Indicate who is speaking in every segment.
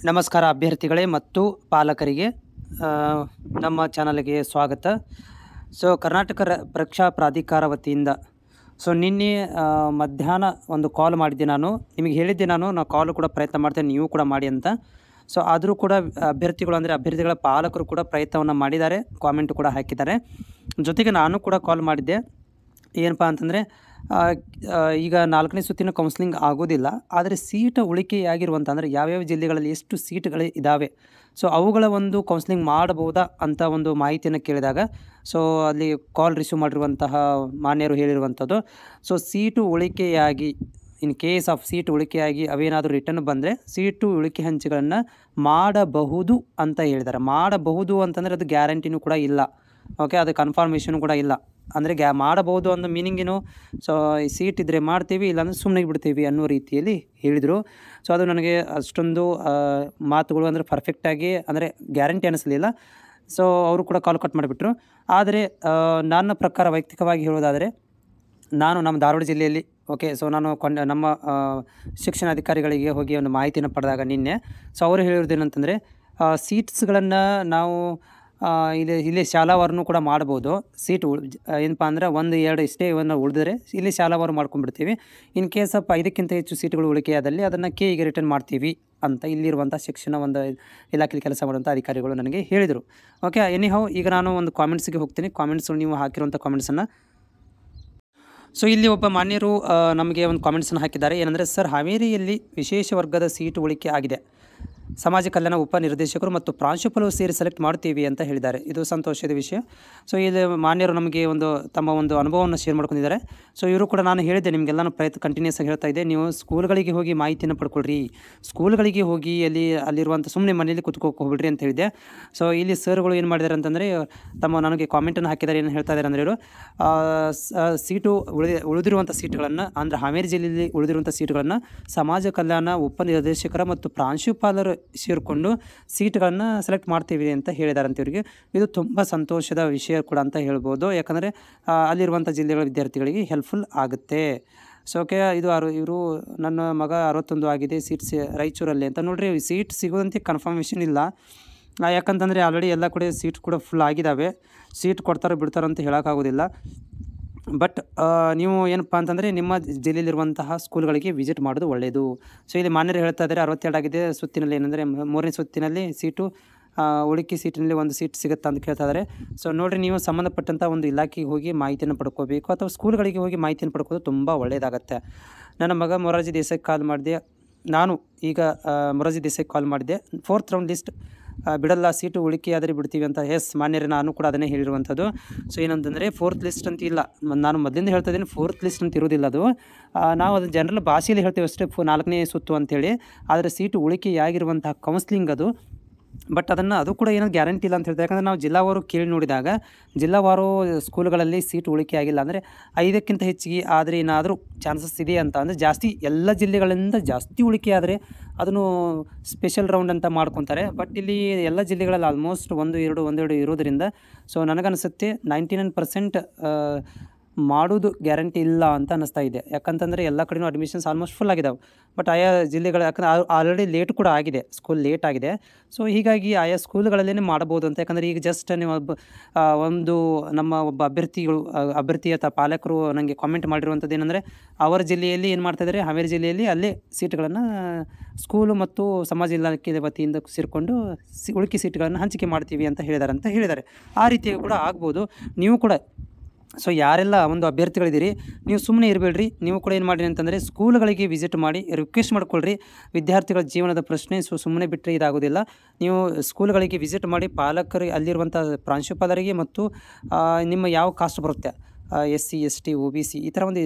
Speaker 1: ನಮಸ್ಕಾರ ಅಭ್ಯರ್ಥಿಗಳೇ ಮತ್ತು ಪಾಲಕರಿಗೆ ನಮ್ಮ ಚಾನಲ್ಗೆ ಸ್ವಾಗತ. ಕರ್ನಾಟಕ ಪರೀಕ್ಷಾ ಪ್ರಾಧಿಕಾರ ವತಿಯಿಂದ ನಿನ್ನೆ ಮಧ್ಯಾಹ್ನ ಒಂದು ಕಾಲ್ ಮಾಡಿದ್ದೆ. ನಿಮಗೆ ಹೇಳಿದ್ದೆ ನಾನು ಕಾಲ್ ಕೂಡ ಪ್ರಯತ್ನ ಮಾಡ್ತೇನೆ, ನೀವು ಕೂಡ ಮಾಡಿ ಅಂತ. ಆದರೂ ಕೂಡ ಅಭ್ಯರ್ಥಿಗಳ ಪಾಲಕರು ಕೂಡ ಪ್ರಯತ್ನವನ್ನು ಮಾಡಿದ್ದಾರೆ, ಕಾಮೆಂಟ್ ಕೂಡ ಹಾಕಿದ್ದಾರೆ. ಜೊತೆಗೆ ನಾನು ಕೂಡ ಕಾಲ್ ಮಾಡಿದ್ದೆ. ಏನಪ್ಪ ಅಂತಂದರೆ ಈಗ 4ನೇ ಸುತ್ತಿನ ಕೌನ್ಸಿಲಿಂಗ್ ಆಗೋದಿಲ್ಲ, ಆದರೆ ಸೀಟ್ ಉಳಿಕೆಯಾಗಿರುವಂಥ ಅಂದರೆ ಯಾವ್ಯಾವ ಜಿಲ್ಲೆಗಳಲ್ಲಿ ಎಷ್ಟು ಸೀಟ್ಗಳು ಇದ್ದಾವೆ, ಅವುಗಳ ಒಂದು ಕೌನ್ಸಿಲಿಂಗ್ ಮಾಡಬಹುದಾ ಅಂತ ಒಂದು ಮಾಹಿತಿಯನ್ನು ಕೇಳಿದಾಗ ಅಲ್ಲಿ ಕಾಲ್ ರಿಸೀವ್ ಮಾಡಿರುವಂತಹ ಮಾನ್ಯರು ಹೇಳಿರುವಂಥದ್ದು, ಸೀಟು ಉಳಿಕೆಯಾಗಿ ಇನ್ ಕೇಸ್ ಆಫ್ ಸೀಟ್ ಉಳಿಕೆಯಾಗಿ ಅವೇನಾದರೂ ರಿಟರ್ನ್ ಬಂದರೆ ಸೀಟು ಉಳಿಕೆ ಹಂಚಿಗಳನ್ನು ಮಾಡಬಹುದು ಅಂತ ಹೇಳಿದ್ದಾರೆ. ಮಾಡಬಹುದು ಅಂತಂದರೆ ಅದು ಗ್ಯಾರಂಟಿನೂ ಕೂಡ ಇಲ್ಲ, ಓಕೆ, ಅದು ಕನ್ಫರ್ಮೇಷನು ಕೂಡ ಇಲ್ಲ. ಅಂದರೆ ಮಾಡಬಹುದು ಅನ್ನೋ ಮೀನಿಂಗೇನು, ಸೀಟ್ ಇದ್ದರೆ ಮಾಡ್ತೀವಿ, ಇಲ್ಲಾಂದರೆ ಸುಮ್ಮನೆ ಬಿಡ್ತೀವಿ ಅನ್ನೋ ರೀತಿಯಲ್ಲಿ ಹೇಳಿದರು. ಅದು ನನಗೆ ಅಷ್ಟೊಂದು ಮಾತುಗಳು ಅಂದರೆ ಪರ್ಫೆಕ್ಟಾಗಿ ಅಂದರೆ ಗ್ಯಾರಂಟಿ ಅನ್ನಿಸಲಿಲ್ಲ. ಅವರು ಕೂಡ ಕಾಲ್ ಕಟ್ ಮಾಡಿಬಿಟ್ರು. ಆದರೆ ನನ್ನ ಪ್ರಕಾರ ವೈಯಕ್ತಿಕವಾಗಿ ಹೇಳೋದಾದರೆ, ನಾನು ನಮ್ಮ ಧಾರವಾಡ ಜಿಲ್ಲೆಯಲ್ಲಿ ಓಕೆ ನಾನು ನಮ್ಮ ಶಿಕ್ಷಣಾಧಿಕಾರಿಗಳಿಗೆ ಹೋಗಿ ಒಂದು ಮಾಹಿತಿಯನ್ನು ಪಡೆದಾಗ ನಿನ್ನೆ ಅವರು ಹೇಳಿರೋದು ಏನಂತಂದರೆ, ಸೀಟ್ಸ್ಗಳನ್ನು ನಾವು ಇಲ್ಲಿ ಶಾಲಾವಾರನೂ ಕೂಡ ಮಾಡ್ಬೋದು. ಸೀಟ್ ಏನಪ್ಪ ಅಂದರೆ 1-2 ಇಷ್ಟೇ ಇವನ್ನ ಉಳಿದ್ರೆ ಇಲ್ಲಿ ಶಾಲಾವಾರು ಮಾಡ್ಕೊಂಡ್ಬಿಡ್ತೀವಿ. ಇನ್ ಕೇಸ್ ಆಫ್ 5ಕ್ಕಿಂತ ಹೆಚ್ಚು ಸೀಟುಗಳು ಉಳಿಕೆಯಾದಲ್ಲಿ ಅದನ್ನು ಕೆಇಗೆ ರಿಟರ್ನ್ ಮಾಡ್ತೀವಿ ಅಂತ ಇಲ್ಲಿರುವಂಥ ಶಿಕ್ಷಣ ಒಂದು ಇಲಾಖೆಯಲ್ಲಿ ಕೆಲಸ ಮಾಡುವಂಥ ಅಧಿಕಾರಿಗಳು ನನಗೆ ಹೇಳಿದರು. ಓಕೆ, ಎನಿಹೌ ಈಗ ನಾನು ಒಂದು ಕಾಮೆಂಟ್ಸಿಗೆ ಹೋಗ್ತೀನಿ. ಕಾಮೆಂಟ್ಸ್ ನೀವು ಹಾಕಿರುವಂಥ ಕಾಮೆಂಟ್ಸನ್ನು ಇಲ್ಲಿ ಒಬ್ಬ ಮಾನ್ಯರು ನಮಗೆ ಒಂದು ಕಾಮೆಂಟ್ಸನ್ನು ಹಾಕಿದ್ದಾರೆ. ಏನಂದರೆ, ಸರ್, ಹಾವೇರಿಯಲ್ಲಿ ವಿಶೇಷ ವರ್ಗದ ಸೀಟು ಉಳಿಕೆ ಆಗಿದೆ, ಸಮಾಜ ಕಲ್ಯಾಣ ಉಪನಿರ್ದೇಶಕರು ಮತ್ತು ಪ್ರಾಂಶುಪಾಲರು ಸೇರಿ ಸೆಲೆಕ್ಟ್ ಮಾಡ್ತೀವಿ ಅಂತ ಹೇಳಿದ್ದಾರೆ. ಇದು ಸಂತೋಷದ ವಿಷಯ. ಇಲ್ಲಿ ಮಾನ್ಯರು ನಮಗೆ ತಮ್ಮ ಒಂದು ಅನುಭವವನ್ನು ಶೇರ್ ಮಾಡ್ಕೊಂಡಿದ್ದಾರೆ. ಇವರು ಕೂಡ ನಾನು ಹೇಳಿದ್ದೆ ನಿಮಗೆಲ್ಲ ಕಂಟಿನ್ಯೂಸ್ ಆಗಿ ಹೇಳ್ತಾ ಇದ್ದೆ, ನೀವು ಸ್ಕೂಲ್ಗಳಿಗೆ ಹೋಗಿ ಮಾಹಿತಿಯನ್ನು ಪಡ್ಕೊಳ್ರಿ, ಸ್ಕೂಲ್ಗಳಿಗೆ ಹೋಗಿ ಅಲ್ಲಿರುವಂಥ ಸುಮ್ಮನೆ ಮನೇಲಿ ಕೂತ್ಕೋಕೆ ಹೋಗ್ಬಿಡ್ರಿ ಅಂತ ಹೇಳಿದ್ದೆ. ಇಲ್ಲಿ ಸರ್ಗಳು ಏನು ಮಾಡಿದ್ದಾರೆ ಅಂತಂದರೆ ನನಗೆ ಕಾಮೆಂಟನ್ನು ಹಾಕಿದ್ದಾರೆ. ಏನು ಹೇಳ್ತಾ ಇದ್ದಾರೆ ಅಂದರೆ, ಇವರು ಸೀಟು ಉಳಿದಿರುವಂಥ ಸೀಟುಗಳನ್ನು ಅಂದರೆ ಹಾವೇರಿ ಜಿಲ್ಲೆಯಲ್ಲಿ ಉಳಿದಿರುವಂಥ ಸೀಟುಗಳನ್ನು ಸಮಾಜ ಕಲ್ಯಾಣ ಉಪನಿರ್ದೇಶಕರ ಮತ್ತು ಪ್ರಾಂಶುಪಾಲರು ಸೇರಿಕೊಂಡು ಸೀಟ್ಗಳನ್ನು ಸೆಲೆಕ್ಟ್ ಮಾಡ್ತೀವಿ ಅಂತ ಹೇಳಿದಾರಂತೆ. ಇವರಿಗೆ ಇದು ತುಂಬ ಸಂತೋಷದ ವಿಷಯ ಕೂಡ ಅಂತ ಹೇಳ್ಬೋದು, ಯಾಕಂದರೆ ಅಲ್ಲಿರುವಂಥ ಜಿಲ್ಲೆಗಳ ವಿದ್ಯಾರ್ಥಿಗಳಿಗೆ ಹೆಲ್ಪ್ಫುಲ್ ಆಗುತ್ತೆ. ಓಕೆ, ಇವರು ನನ್ನ ಮಗ 61 ಆಗಿದೆ, ಸೀಟ್ ರಾಯಚೂರಲ್ಲಿ ಅಂತ. ನೋಡ್ರಿ, ಸೀಟ್ ಸಿಗೋದಂತೆ ಕನ್ಫರ್ಮೇಷನ್ ಇಲ್ಲ, ಯಾಕಂತಂದರೆ ಆಲ್ರೆಡಿ ಎಲ್ಲ ಕಡೆ ಸೀಟ್ ಕೂಡ ಫುಲ್ ಆಗಿದ್ದಾವೆ. ಸೀಟ್ ಕೊಡ್ತಾರೋ ಬಿಡ್ತಾರೋ ಅಂತ ಹೇಳೋಕ್ಕಾಗೋದಿಲ್ಲ. ಬಟ್ ನೀವು ಏನಪ್ಪ ಅಂತಂದರೆ ನಿಮ್ಮ ಜಿಲ್ಲೆಯಲ್ಲಿರುವಂತಹ ಸ್ಕೂಲ್ಗಳಿಗೆ ವಿಸಿಟ್ ಮಾಡೋದು ಒಳ್ಳೆಯದು. ಇಲ್ಲಿ ಮಾನ್ಯರು ಹೇಳ್ತಾ ಇದ್ದಾರೆ 62 ಆಗಿದೆ ಸುತ್ತಿನಲ್ಲಿ, ಏನಂದರೆ 3ನೇ ಸುತ್ತಿನಲ್ಲಿ ಸೀಟು ಉಳಿಕೆ ಸೀಟಿನಲ್ಲಿ ಒಂದು ಸೀಟ್ ಸಿಗುತ್ತೆ ಅಂತ ಕೇಳ್ತಾ ಇದ್ದಾರೆ. ನೋಡಿರಿ, ನೀವು ಸಂಬಂಧಪಟ್ಟಂಥ ಒಂದು ಇಲಾಖೆಗೆ ಹೋಗಿ ಮಾಹಿತಿಯನ್ನು ಪಡ್ಕೋಬೇಕು, ಅಥವಾ ಸ್ಕೂಲ್ಗಳಿಗೆ ಹೋಗಿ ಮಾಹಿತಿಯನ್ನು ಪಡ್ಕೋದು ತುಂಬ ಒಳ್ಳೆಯದಾಗತ್ತೆ. ನನ್ನ ಮಗ ಮೊರಾರ್ಜಿ ದೇಸಾಯಿಗೆ ಕಾಲ್ ಮಾಡಿದೆ. ನಾನು ಈಗ ಮೊರಾರ್ಜಿ ದೇಸಾಯಿಗೆ ಕಾಲ್ ಮಾಡಿದ್ದೆ. 4th ರೌಂಡ್ ಲಿಸ್ಟ್ ಬಿಡಲ್ಲ, ಸೀಟು ಉಳಿಕೆಯಾದರೆ ಬಿಡ್ತೀವಿ ಅಂತ. ಎಸ್ ಮಾನ್ಯರೇ, ನಾನು ಕೂಡ ಅದನ್ನೇ ಹೇಳಿರುವಂಥದ್ದು. ಏನಂತಂದರೆ 4th ಲಿಸ್ಟ್ ಅಂತ ಇಲ್ಲ, ನಾನು ಮೊದಲಿಂದ ಹೇಳ್ತಾ ಇದ್ದೀನಿ, 4th ಲಿಸ್ಟ್ ಅಂತ ಇರೋದಿಲ್ಲ. ಅದು ನಾವು ಅದು ಜನರಲ್ ಭಾಷೆಯಲ್ಲಿ ಹೇಳ್ತೀವಿ ಅಷ್ಟೇ, 4ನೇ ಸುತ್ತು ಅಂಥೇಳಿ. ಆದರೆ ಸೀಟು ಉಳಿಕೆಯಾಗಿರುವಂತಹ ಕೌನ್ಸ್ಲಿಂಗ್ ಅದು. ಬಟ್ ಅದು ಕೂಡ ಏನೋ ಗ್ಯಾರಂಟಿ ಇಲ್ಲ ಅಂತ ಹೇಳ್ತಾರೆ. ಯಾಕಂದರೆ ನಾವು ಜಿಲ್ಲಾವಾರು ಕೇಳಿ ನೋಡಿದಾಗ ಜಿಲ್ಲಾವಾರು ಸ್ಕೂಲ್ಗಳಲ್ಲಿ ಸೀಟ್ ಉಳಿಕೆ ಆಗಿಲ್ಲ ಅಂದರೆ 5ಕ್ಕಿಂತ ಹೆಚ್ಚಿಗೆ ಆದರೆ ಏನಾದರೂ ಚಾನ್ಸಸ್ ಇದೆ ಅಂತ. ಅಂದರೆ ಜಾಸ್ತಿ ಎಲ್ಲ ಜಿಲ್ಲೆಗಳಿಂದ ಜಾಸ್ತಿ ಉಳಿಕೆ ಆದರೆ ಅದನ್ನು ಸ್ಪೆಷಲ್ ರೌಂಡ್ ಅಂತ ಮಾಡ್ಕೊತಾರೆ. ಬಟ್ ಇಲ್ಲಿ ಎಲ್ಲ ಜಿಲ್ಲೆಗಳಲ್ಲಿ ಆಲ್ಮೋಸ್ಟ್ 1-2 ಇರೋದರಿಂದ ನನಗನ್ನಿಸುತ್ತೆ 99% ಮಾಡೋದು ಗ್ಯಾರಂಟಿ ಇಲ್ಲ ಅಂತ ಅನ್ನಿಸ್ತಾ ಇದೆ. ಯಾಕಂತಂದರೆ ಎಲ್ಲ ಕಡೆಯೂ ಅಡ್ಮಿಷನ್ಸ್ ಆಲ್ಮೋಸ್ಟ್ ಫುಲ್ ಆಗಿದ್ದಾವೆ. ಬಟ್ ಆಯಾ ಜಿಲ್ಲೆಗಳು ಯಾಕಂದರೆ ಆಲ್ರೆಡಿ ಲೇಟ್ ಕೂಡ ಆಗಿದೆ, ಸ್ಕೂಲ್ ಲೇಟ್ ಆಗಿದೆ. ಹೀಗಾಗಿ ಆಯಾ ಸ್ಕೂಲ್ಗಳಲ್ಲೇ ಮಾಡ್ಬೋದು ಅಂತ. ಯಾಕಂದರೆ ಈಗ ಜಸ್ಟ್ ನೀವು ನಮ್ಮ ಒಬ್ಬ ಅಭ್ಯರ್ಥಿ ಅಥವಾ ಪಾಲಕರು ನನಗೆ ಕಾಮೆಂಟ್ ಮಾಡಿರುವಂಥದ್ದು ಏನಂದರೆ, ಅವರ ಜಿಲ್ಲೆಯಲ್ಲಿ ಏನು ಮಾಡ್ತಾಯಿದ್ದಾರೆ, ಹಾವೇರಿ ಜಿಲ್ಲೆಯಲ್ಲಿ ಅಲ್ಲೇ ಸೀಟ್ಗಳನ್ನು ಸ್ಕೂಲು ಮತ್ತು ಸಮಾಜ ಇಲಾಖೆ ವತಿಯಿಂದ ಸೇರಿಕೊಂಡು ಉಳಿಕೆ ಸೀಟ್ಗಳನ್ನು ಹಂಚಿಕೆ ಮಾಡ್ತೀವಿ ಅಂತ ಹೇಳಿದ್ದಾರೆ. ಆ ರೀತಿಯಾಗಿ ಕೂಡ ಆಗ್ಬೋದು. ನೀವು ಕೂಡ ಯಾರೆಲ್ಲ ಒಂದು ಅಭ್ಯರ್ಥಿಗಳಿದ್ದೀರಿ, ನೀವು ಸುಮ್ಮನೆ ಇರಬೇಡ್ರಿ. ನೀವು ಕೂಡ ಏನು ಮಾಡಿರಿ ಅಂತಂದರೆ ಸ್ಕೂಲ್ಗಳಿಗೆ ವಿಸಿಟ್ ಮಾಡಿ ರಿಕ್ವೆಸ್ಟ್ ಮಾಡ್ಕೊಳ್ರಿ. ವಿದ್ಯಾರ್ಥಿಗಳ ಜೀವನದ ಪ್ರಶ್ನೆ, ಸುಮ್ಮನೆ ಬಿಟ್ಟರೆ ಇದಾಗೋದಿಲ್ಲ. ನೀವು ಸ್ಕೂಲ್ಗಳಿಗೆ ವಿಸಿಟ್ ಮಾಡಿ ಪಾಲಕರು ಅಲ್ಲಿರುವಂಥ ಪ್ರಾಂಶುಪಾಲರಿಗೆ ಮತ್ತು ನಿಮ್ಮ ಯಾವ ಕಾಸ್ಟ್ ಬರುತ್ತೆ, SC ST OBC ಈ ಥರ ಒಂದು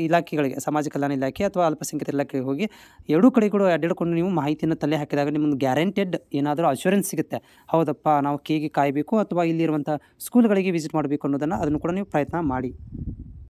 Speaker 1: ಇಲಾಖೆಗಳಿಗೆ, ಸಮಾಜ ಕಲ್ಯಾಣ ಇಲಾಖೆ ಅಥವಾ ಅಲ್ಪಸಂಖ್ಯಾತರ ಇಲಾಖೆಗೆ ಹೋಗಿ ಎರಡೂ ಕಡೆ ಕೂಡ ಅಡ್ಡಾಡಿಕೊಂಡು ನೀವು ಮಾಹಿತಿಯನ್ನು ತಲೆ ಹಾಕಿದಾಗ ನಿಮ್ಮೊಂದು ಗ್ಯಾರಂಟೆಡ್ ಏನಾದರೂ ಅಶ್ಯೂರೆನ್ಸ್ ಸಿಗುತ್ತೆ. ಹೌದಪ್ಪ, ನಾವು ಕೆಗೆ ಕಾಯಬೇಕು ಅಥವಾ ಇಲ್ಲಿರುವಂಥ ಸ್ಕೂಲ್ಗಳಿಗೆ ವಿಸಿಟ್ ಮಾಡಬೇಕು ಅನ್ನೋದನ್ನು ಅದನ್ನು ಕೂಡ ನೀವು ಪ್ರಯತ್ನ ಮಾಡಿ.